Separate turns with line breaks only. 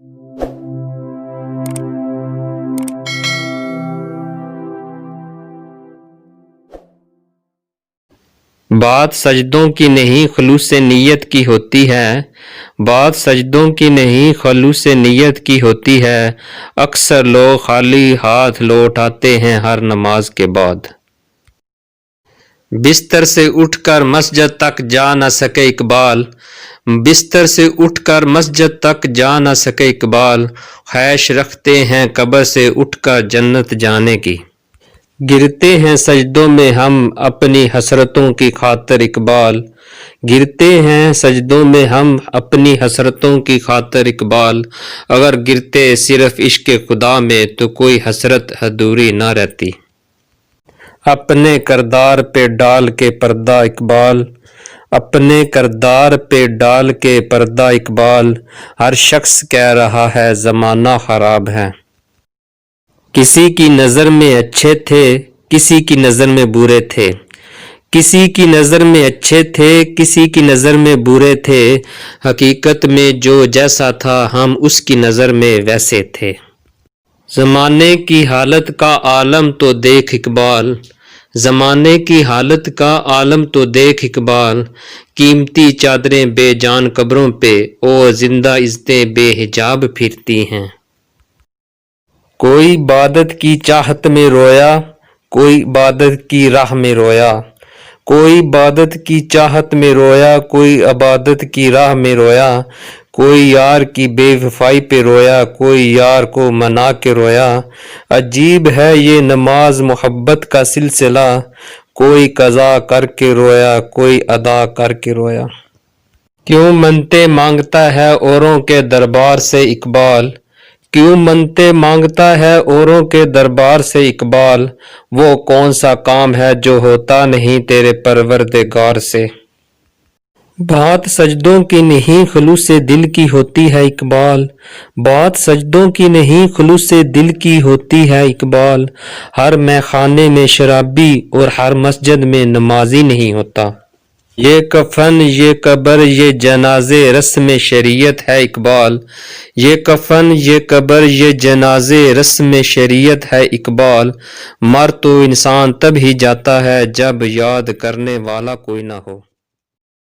بات سجدوں کی نہیں خلوص نیت کی ہوتی ہے، بات سجدوں کی نہیں خلوص نیت کی ہوتی ہے، اکثر لوگ خالی ہاتھ لوٹ آتے ہیں ہر نماز کے بعد۔ بستر سے اٹھ کر مسجد تک جا نہ سکے اقبال، بستر سے اٹھ کر مسجد تک جا نہ سکے اقبال، خواہش رکھتے ہیں قبر سے اٹھ کر جنت جانے کی۔ گرتے ہیں سجدوں میں ہم اپنی حسرتوں کی خاطر اقبال، گرتے ہیں سجدوں میں ہم اپنی حسرتوں کی خاطر اقبال، اگر گرتے صرف عشق خدا میں تو کوئی حسرت ادھوری نہ رہتی۔ اپنے کردار پہ ڈال کے پردہ اقبال، اپنے کردار پہ ڈال کے پردہ اقبال، ہر شخص کہہ رہا ہے زمانہ خراب ہے۔ کسی کی نظر میں اچھے تھے، کسی کی نظر میں برے تھے، کسی کی نظر میں اچھے تھے، کسی کی نظر میں برے تھے، حقیقت میں جو جیسا تھا ہم اس کی نظر میں ویسے تھے۔ زمانے کی حالت کا عالم تو دیکھ اقبال، زمانے کی حالت کا عالم تو دیکھ اقبال، قیمتی چادریں بے جان قبروں پہ اور زندہ عزتیں بے حجاب پھرتی ہیں۔ کوئی عبادت کی چاہت میں رویا، کوئی عبادت کی راہ میں رویا، کوئی عبادت کی چاہت میں رویا، کوئی عبادت کی راہ میں رویا، کوئی یار کی بے وفائی پہ رویا، کوئی یار کو منا کے رویا، عجیب ہے یہ نماز محبت کا سلسلہ، کوئی قضا کر کے رویا، کوئی ادا کر کے رویا۔ کیوں منتیں مانگتا ہے اوروں کے دربار سے اقبال، کیوں منتیں مانگتا ہے اوروں کے دربار سے اقبال، وہ کون سا کام ہے جو ہوتا نہیں تیرے پروردگار سے۔ بات سجدوں کی نہیں خلوص دل کی ہوتی ہے اقبال، بات سجدوں کی نہیں خلوص دل کی ہوتی ہے اقبال، ہر میخانے میں شرابی اور ہر مسجد میں نمازی نہیں ہوتا۔ یہ کفن یہ قبر یہ جنازے رسم شریعت ہے اقبال، یہ کفن یہ قبر یہ جنازے رسم شریعت ہے اقبال، مر تو انسان تب ہی جاتا ہے جب یاد کرنے والا کوئی نہ ہو۔